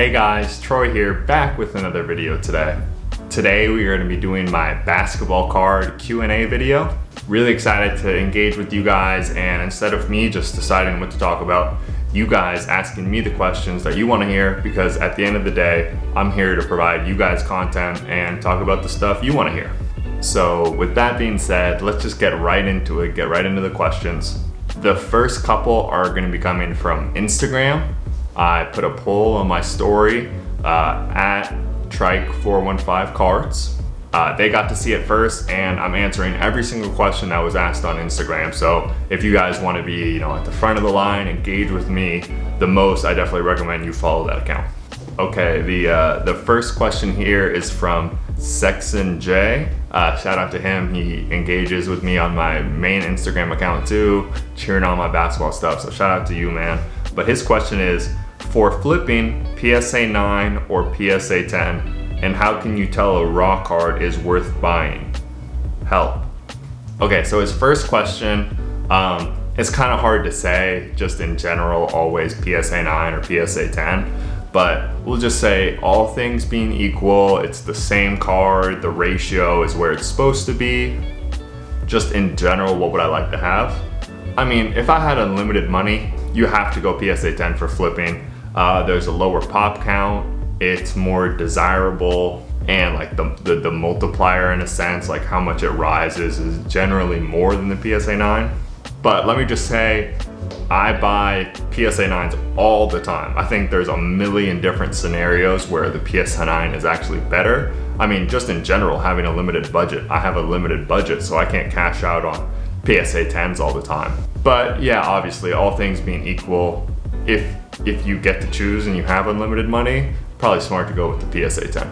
Hey guys, Troy here, back with another video today. Today we are going to be doing my basketball card Q&A video. Really excited to engage with you guys, and instead of me just deciding what to talk about, you guys asking me the questions that you want to hear, because at the end of the day, I'm here to provide you guys content and talk about the stuff you want to hear. So with that being said, let's just get right into it, get right into the questions. The first couple are going to be coming from Instagram. I put a poll on my story at Trike415 Cards. They got to see it first, and I'm answering every single question that was asked on Instagram. So if you guys want to be, at the front of the line, engage with me the most, I definitely recommend you follow that account. Okay, the first question here is from Sexton J. Shout out to him. He engages with me on my main Instagram account too, cheering on my basketball stuff. So shout out to you, man. But his question is, for flipping PSA 9 or PSA 10, and how can you tell a raw card is worth buying? Help. Okay, so his first question, it's kind of hard to say just in general, always PSA 9 or PSA 10, but we'll just say all things being equal, it's the same card, the ratio is where it's supposed to be. Just in general, what would I like to have? I mean, if I had unlimited money, you have to go PSA 10 for flipping. There's a lower pop count, it's more desirable, and like the multiplier in a sense, like how much it rises, is generally more than the PSA 9. But let me just say, I buy PSA 9s all the time. I think there's a million different scenarios where the PSA 9 is actually better. I mean, just in general, having a limited budget. I have a limited budget, so I can't cash out on PSA 10s all the time. But yeah, obviously, all things being equal, if you get to choose and you have unlimited money, probably smart to go with the PSA 10.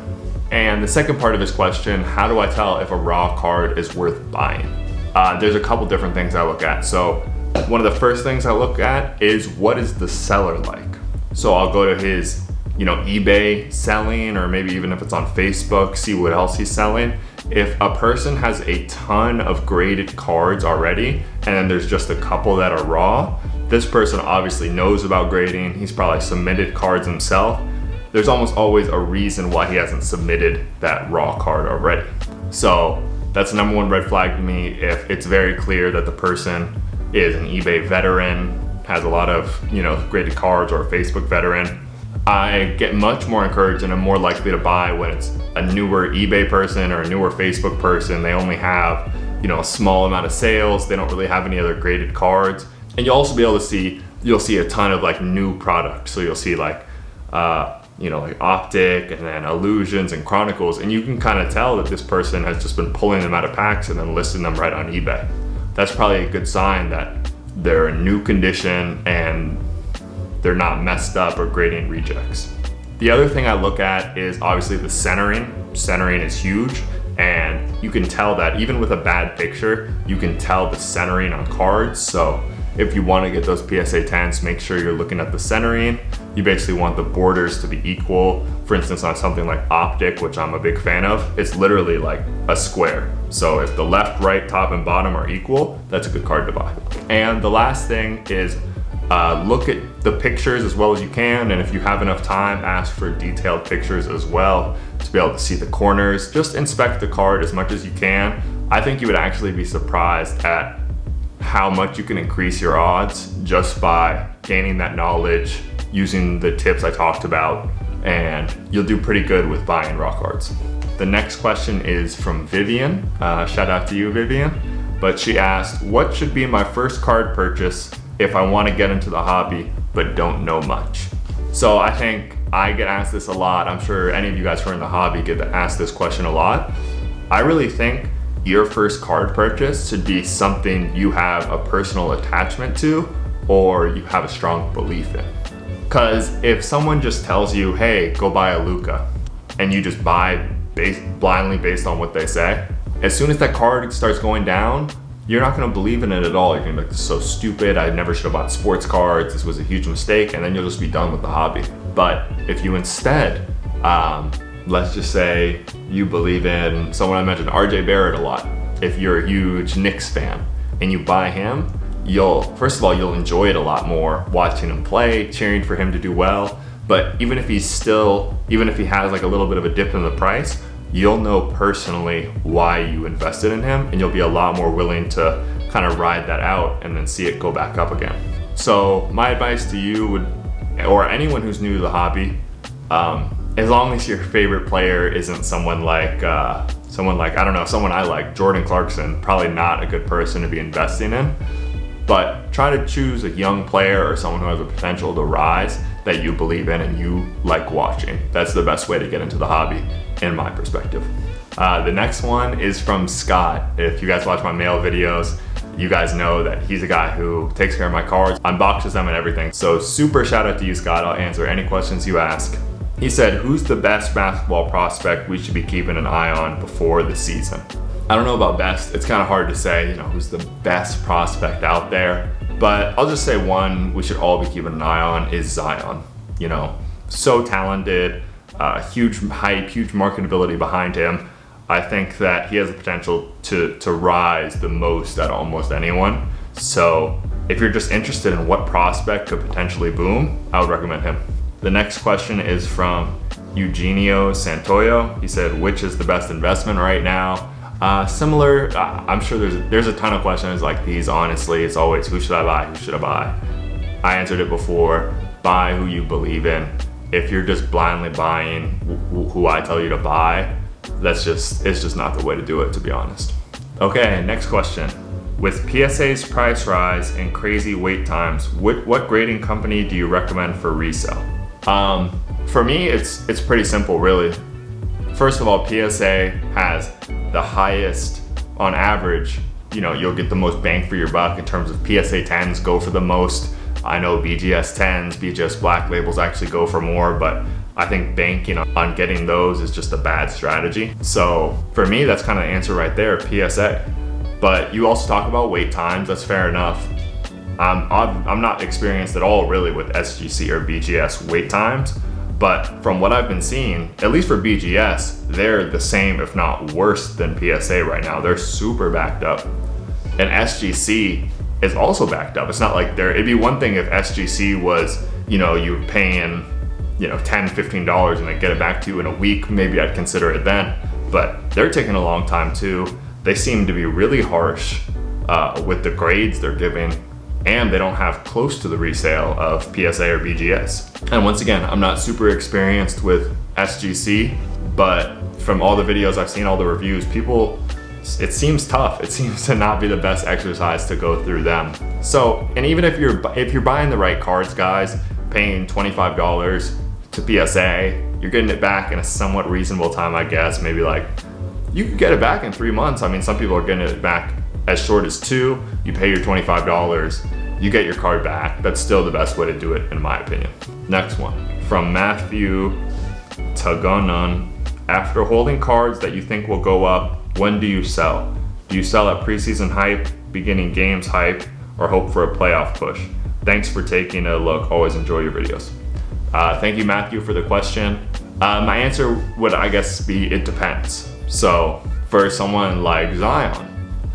And the second part of this question, how do I tell if a raw card is worth buying? There's a couple different things I look at. So one of the first things I look at is, what is the seller like? So I'll go to his eBay selling, or maybe even if it's on Facebook, see what else he's selling. If a person has a ton of graded cards already, and then there's just a couple that are raw, this person obviously knows about grading. He's probably submitted cards himself. There's almost always a reason why he hasn't submitted that raw card already. So that's the number one red flag to me. If it's very clear that the person is an eBay veteran, has a lot of graded cards, or a Facebook veteran, I get much more encouraged and I'm more likely to buy when it's a newer eBay person or a newer Facebook person. They only have a small amount of sales. They don't really have any other graded cards. And you'll also be able to see, you'll see a ton of new products. So you'll see like Optic, and then Illusions and Chronicles, and you can kind of tell that this person has just been pulling them out of packs and then listing them right on eBay. That's probably a good sign that they're in new condition and they're not messed up or grading rejects. The other thing I look at is obviously the centering. Centering is huge, and you can tell that even with a bad picture, you can tell the centering on cards. So if you want to get those PSA 10s, make sure you're looking at the centering. You basically want the borders to be equal. For instance, on something like Optic, which I'm a big fan of, it's literally like a square. So if the left, right, top, and bottom are equal, that's a good card to buy. And the last thing is look at the pictures as well as you can, and if you have enough time, ask for detailed pictures as well to be able to see the corners. Just inspect the card as much as you can. I think you would actually be surprised at how much you can increase your odds just by gaining that knowledge, using the tips I talked about, and you'll do pretty good with buying raw cards. The next question is from Vivian. Shout out to you, Vivian. But she asked, what should be my first card purchase if I want to get into the hobby but don't know much? So I think I get asked this a lot. I'm sure any of you guys who are in the hobby get asked this question a lot. I really think your first card purchase should be something you have a personal attachment to, or you have a strong belief in. Because if someone just tells you, hey, go buy a Luka, and you just buy blindly based on what they say, as soon as that card starts going down, you're not going to believe in it at all. You're going to be like, this is so stupid. I never should have bought sports cards. This was a huge mistake. And then you'll just be done with the hobby. But if you instead, let's just say you believe in someone I mentioned, RJ Barrett a lot. If you're a huge Knicks fan and you buy him, first of all, you'll enjoy it a lot more watching him play, cheering for him to do well. But even if he has like a little bit of a dip in the price, you'll know personally why you invested in him, and you'll be a lot more willing to kind of ride that out and then see it go back up again. So my advice to you would, or anyone who's new to the hobby, as long as your favorite player isn't someone like I don't know, someone I like, Jordan Clarkson, probably not a good person to be investing in. But try to choose a young player or someone who has the potential to rise that you believe in and you like watching. That's the best way to get into the hobby, in my perspective. The next one is from Scott. If you guys watch my mail videos, you guys know that he's a guy who takes care of my cards, unboxes them and everything. So super shout out to you, Scott. I'll answer any questions you ask. He said, who's the best basketball prospect we should be keeping an eye on before the season? I don't know about best. It's kind of hard to say, who's the best prospect out there. But I'll just say one we should all be keeping an eye on is Zion. So talented, huge hype, huge marketability behind him. I think that he has the potential to rise the most out of almost anyone. So if you're just interested in what prospect could potentially boom, I would recommend him. The next question is from Eugenio Santoyo. He said, which is the best investment right now? Similar, I'm sure there's a ton of questions like these. Honestly, it's always, who should I buy? Who should I buy? I answered it before. Buy who you believe in. If you're just blindly buying who I tell you to buy, it's just not the way to do it, to be honest. Okay, next question. With PSA's price rise and crazy wait times, what grading company do you recommend for resale? For me, it's pretty simple, really. First of all, PSA has the highest, on average, you'll get the most bang for your buck in terms of PSA 10s go for the most. I know BGS 10s, BGS Black Labels actually go for more, but I think banking on getting those is just a bad strategy. So for me, that's kind of the answer right there, PSA. But you also talk about wait times, that's fair enough. I'm not experienced at all really with SGC or BGS wait times, but from what I've been seeing, at least for BGS, they're the same, if not worse than PSA right now. They're super backed up. And SGC is also backed up. It's not like it'd be one thing if SGC was, you're paying, $10, $15 and they get it back to you in a week, maybe I'd consider it then. But they're taking a long time too. They seem to be really harsh with the grades they're giving, and they don't have close to the resale of PSA or BGS. And once again, I'm not super experienced with SGC, but from all the videos I've seen, all the reviews, it seems tough. It seems to not be the best exercise to go through them. So, and even if you're buying the right cards, guys, paying $25 to PSA, you're getting it back in a somewhat reasonable time, I guess. Maybe you could get it back in 3 months. I mean, some people are getting it back as short as 2. You pay your $25, you get your card back. That's still the best way to do it, in my opinion. Next one, from Matthew Tagonon. After holding cards that you think will go up, when do you sell? Do you sell at preseason hype, beginning games hype, or hope for a playoff push? Thanks for taking a look. Always enjoy your videos. Thank you, Matthew, for the question. My answer would, I guess, be it depends. So for someone like Zion,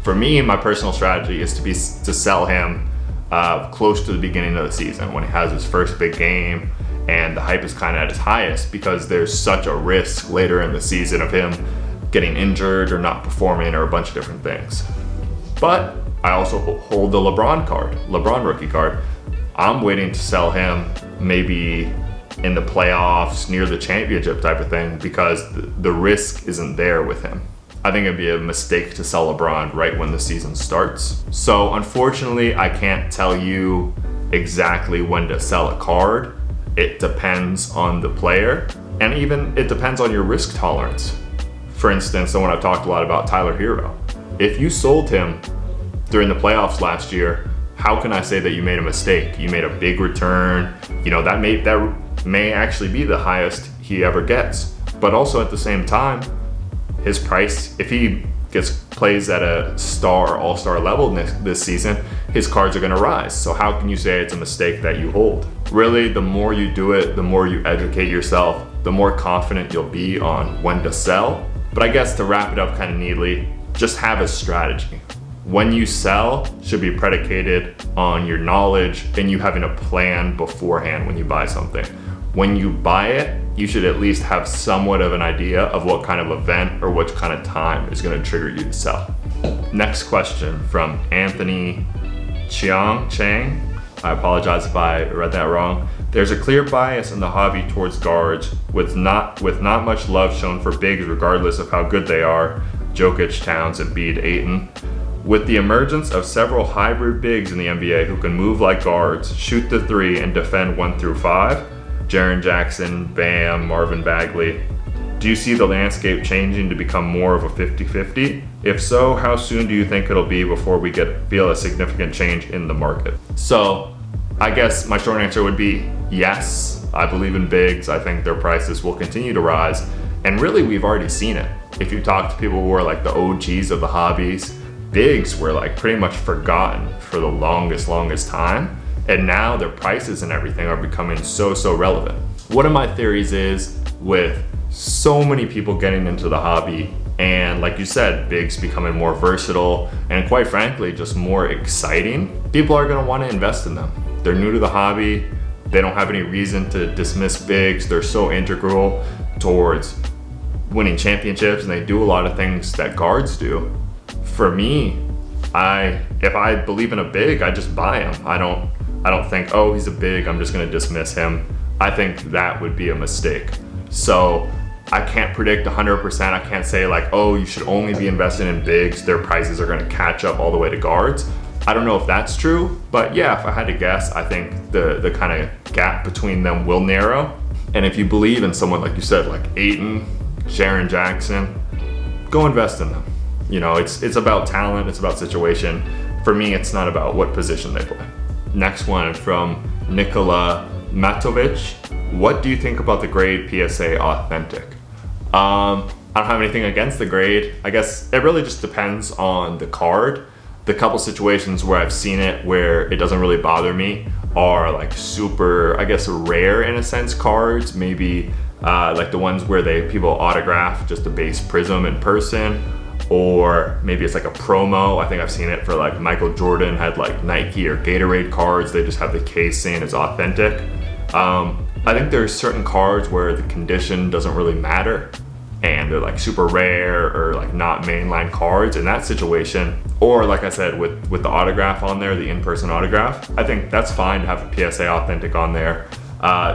for me, my personal strategy is to sell him close to the beginning of the season when he has his first big game and the hype is kind of at its highest, because there's such a risk later in the season of him getting injured or not performing or a bunch of different things. But I also hold the LeBron rookie card. I'm waiting to sell him maybe in the playoffs, near the championship type of thing, because the risk isn't there with him. I think it'd be a mistake to sell LeBron right when the season starts. So unfortunately, I can't tell you exactly when to sell a card. It depends on the player, and even it depends on your risk tolerance. For instance, someone I've talked a lot about, Tyler Hero. If you sold him during the playoffs last year, how can I say that you made a mistake? You made a big return. That may actually be the highest he ever gets. But also at the same time, his price, if he plays at a all-star level this season, his cards are gonna rise. So how can you say it's a mistake that you hold? Really, the more you do it, the more you educate yourself, the more confident you'll be on when to sell. But I guess to wrap it up kind of neatly, just have a strategy. When you sell should be predicated on your knowledge and you having a plan beforehand when you buy something. when you buy it, you should at least have somewhat of an idea of what kind of event or what kind of time is going to trigger you to sell. Next question from Anthony Chang. I apologize if I read that wrong. There's a clear bias in the hobby towards guards with not much love shown for bigs regardless of how good they are. Jokic, Towns, Embiid, Ayton. With the emergence of several hybrid bigs in the NBA who can move like guards, shoot the three, and defend 1 through 5, Jaren Jackson, Bam, Marvin Bagley, do you see the landscape changing to become more of a 50-50? If so, how soon do you think it'll be before we feel a significant change in the market? So I guess my short answer would be yes. I believe in bigs. I think their prices will continue to rise. And really, we've already seen it. If you talk to people who are like the OGs of the hobbies, bigs were like pretty much forgotten for the longest time. And now their prices and everything are becoming so relevant. One of my theories is with so many people getting into the hobby and, like you said, bigs becoming more versatile and quite frankly just more exciting, people are going to want to invest in them. They're new to the hobby. They don't have any reason to dismiss bigs. They're so integral towards winning championships and they do a lot of things that guards do. For me, if I believe in a big, I just buy him. I don't think, oh, he's a big, I'm just going to dismiss him. I think that would be a mistake. So I can't predict 100%. I can't say like, oh, you should only be invested in bigs. Their prices are going to catch up all the way to guards. I don't know if that's true, but yeah, if I had to guess, I think the kind of gap between them will narrow. And if you believe in someone, like you said, like Ayton, Jaren Jackson, go invest in them. You know, it's about talent, it's about situation. For me, it's not about what position they play. Next one from Nikola Matovic. What do you think about the grade PSA Authentic? I don't have anything against the grade. I guess it really just depends on the card. The couple situations where I've seen it where it doesn't really bother me are like super, I guess, rare in a sense cards. Maybe like the ones where people autograph just a base prism in person, or maybe it's like a promo. I think I've seen it for like Michael Jordan had like Nike or Gatorade cards. They just have the case saying it's authentic. I think there's certain cards where the condition doesn't really matter and they're like super rare or like not mainline cards. In that situation, or like I said, with the autograph on there, the in-person autograph, I think that's fine to have a PSA Authentic on there.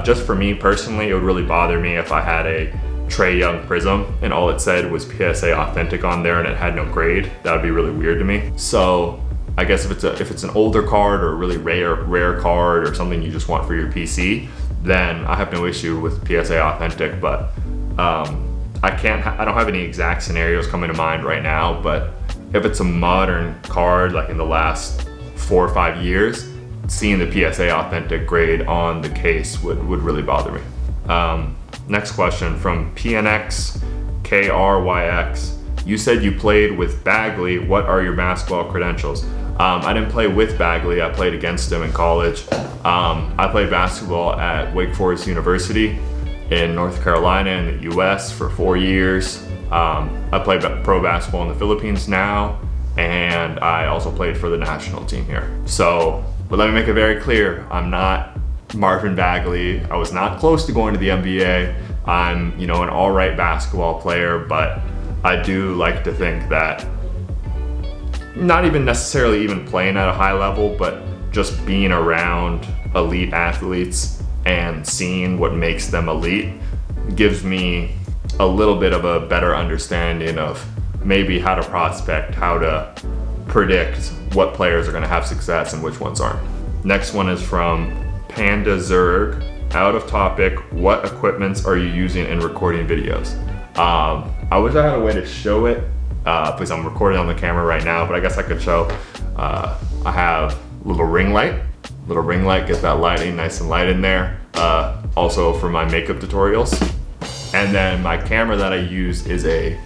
Just for me personally, it would really bother me if I had a Trae Young Prism and all it said was PSA Authentic on there and it had no grade. That would be really weird to me. So I guess if it's an older card or a really rare card or something you just want for your PC, then I have no issue with PSA Authentic. But I don't have any exact scenarios coming to mind right now, but if it's a modern card like in the last 4 or 5 years, seeing the PSA Authentic grade on the case would really bother me. Next question from PNX KRYX. You said you played with Bagley. What are your basketball credentials? I didn't play with Bagley. I played against him in college. I played basketball at Wake Forest University in North Carolina in the US for 4 years. I play pro basketball in the Philippines now, and I also played for the national team here. So, but let me make it very clear, I'm not Marvin Bagley. I was not close to going to the NBA. I'm, an all right basketball player, but I do like to think that not even necessarily even playing at a high level, but just being around elite athletes and seeing what makes them elite gives me a little bit of a better understanding of maybe how to prospect, how to predict what players are going to have success and which ones aren't. Next one is from Panda Zerg. Out of topic, what equipments are you using in recording videos? I wish I had a way to show it because I'm recording on the camera right now, but I guess I could show. I have a little ring light, get that lighting nice and light in there. Also for my makeup tutorials. And then my camera that I use is a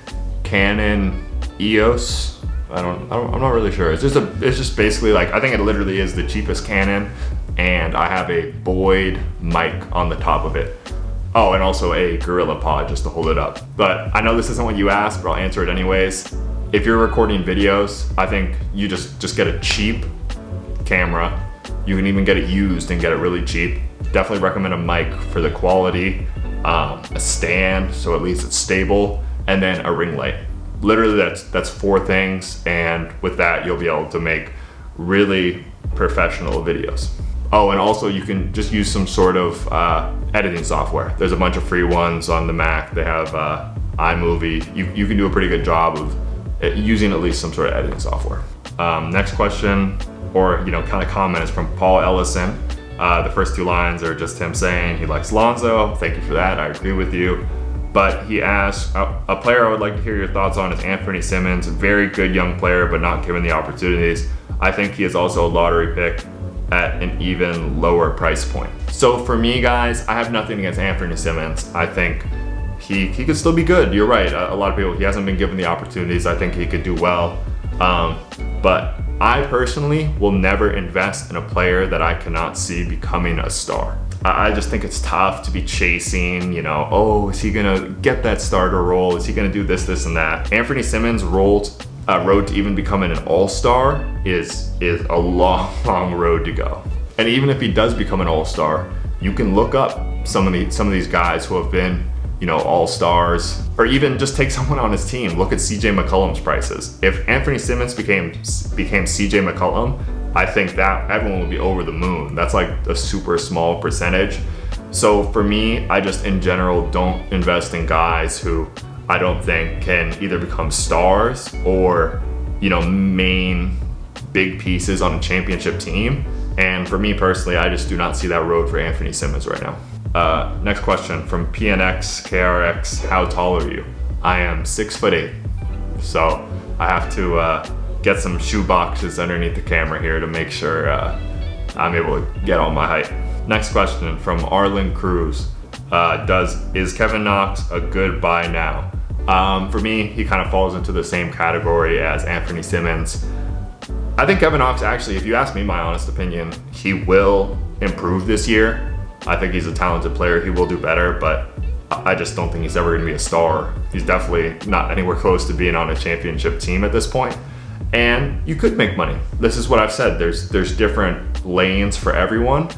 Canon EOS. I'm not really sure. It's just basically like, I think it literally is the cheapest Canon, and I have a Boyd mic on the top of it. Oh, and also a Gorilla Pod just to hold it up. But I know this isn't what you asked, but I'll answer it anyways. If you're recording videos, I think you just get a cheap camera. You can even get it used and get it really cheap. Definitely recommend a mic for the quality, a stand, so at least it's stable, and then a ring light. Literally that's 4 things, and with that you'll be able to make really professional videos. Oh, and also you can just use some sort of editing software. There's a bunch of free ones on the Mac. They have iMovie. You can do a pretty good job of using at least some sort of editing software. Next question, or kind of comment, is from Paul Ellison. The first 2 lines are just him saying he likes Lonzo. Thank you for that, I agree with you. But he asks, a player I would like to hear your thoughts on is Anthony Simmons. Very good young player, but not given the opportunities. I think he is also a lottery pick at an even lower price point. So for me, guys, I have nothing against Anthony Simmons. I think he could still be good. You're right, a lot of people, he hasn't been given the opportunities. I think he could do well. But I personally will never invest in a player that I cannot see becoming a star. I just think it's tough to be chasing, oh, is he gonna get that starter role? Is he gonna do this, and that? Anthony Simmons' road to even becoming an all-star is a long road to go. And even if he does become an all-star, you can look up some of these guys who have been, all-stars, or even just take someone on his team. Look at CJ McCollum's prices. If Anthony Simmons became CJ McCollum, I think that everyone would be over the moon. That's like a super small percentage. So for me, I just in general don't invest in guys who I don't think can either become stars or, main big pieces on a championship team. And for me personally, I just do not see that road for Anthony Simmons right now. Next question from PNX KRX. How tall are you? I am 6'8". So I have to get some shoe boxes underneath the camera here to make sure I'm able to get on my height. Next question from Arlen Cruz. Is Kevin Knox a good buy now? For me, he kind of falls into the same category as Anthony Simmons. I think Kevin Knox, actually, if you ask me my honest opinion, he will improve this year. I think he's a talented player. He will do better, but I just don't think he's ever going to be a star. He's definitely not anywhere close to being on a championship team at this point. And you could make money. This is what I've said. There's different lanes for everyone.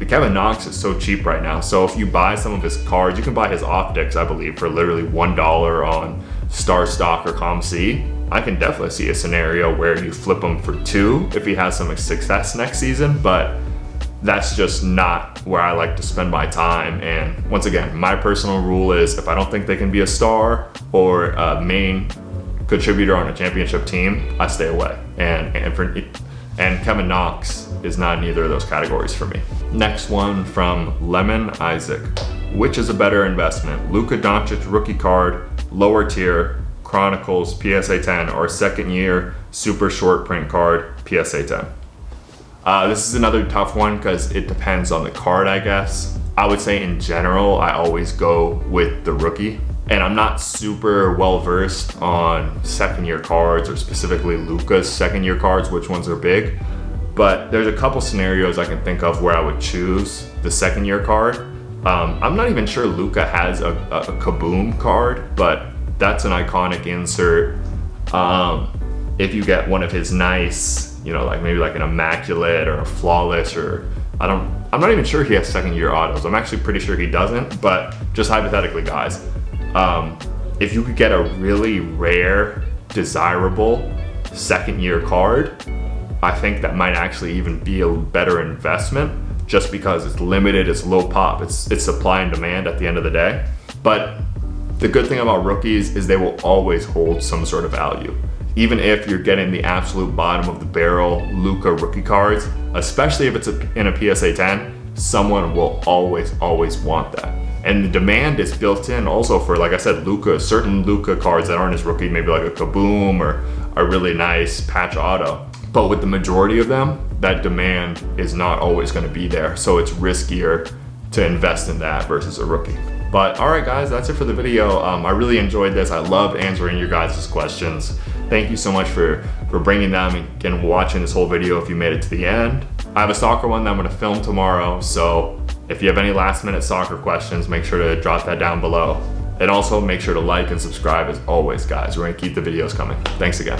Kevin Knox is so cheap right now. So if you buy some of his cards, you can buy his optics, I believe, for literally $1 on Star Stock or ComC. I can definitely see a scenario where you flip him for $2 if he has some success next season, but that's just not where I like to spend my time. And once again, my personal rule is if I don't think they can be a star or a main contributor on a championship team, I stay away. And Kevin Knox is not in either of those categories for me. Next one from Lemon Isaac. Which is a better investment? Luka Doncic rookie card, lower tier, Chronicles PSA 10, or second year super short print card PSA 10? This is another tough one because it depends on the card, I guess. I would say in general, I always go with the rookie. And I'm not super well versed on second year cards, or specifically Luka's second year cards, which ones are big. But there's a couple scenarios I can think of where I would choose the second year card. I'm not even sure Luka has a Kaboom card, but that's an iconic insert. If you get one of his nice, like maybe like an immaculate or a flawless, or I'm not even sure he has second year autos. I'm actually pretty sure he doesn't, but just hypothetically, guys, if you could get a really rare, desirable second year card, I think that might actually even be a better investment, just because it's limited, it's low pop, it's supply and demand at the end of the day. But the good thing about rookies is they will always hold some sort of value. Even if you're getting the absolute bottom of the barrel Luka rookie cards, especially if it's in a PSA 10, someone will always want that. And the demand is built in also for, like I said, certain Luka cards that aren't his rookie, maybe like a Kaboom or a really nice patch auto. But with the majority of them, that demand is not always going to be there. So it's riskier to invest in that versus a rookie. But all right, guys, that's it for the video. I really enjoyed this. I loved answering your guys' questions. Thank you so much for bringing them and watching this whole video if you made it to the end. I have a soccer one that I'm gonna film tomorrow, so if you have any last minute soccer questions, make sure to drop that down below. And also make sure to like and subscribe as always, guys. We're gonna keep the videos coming. Thanks again.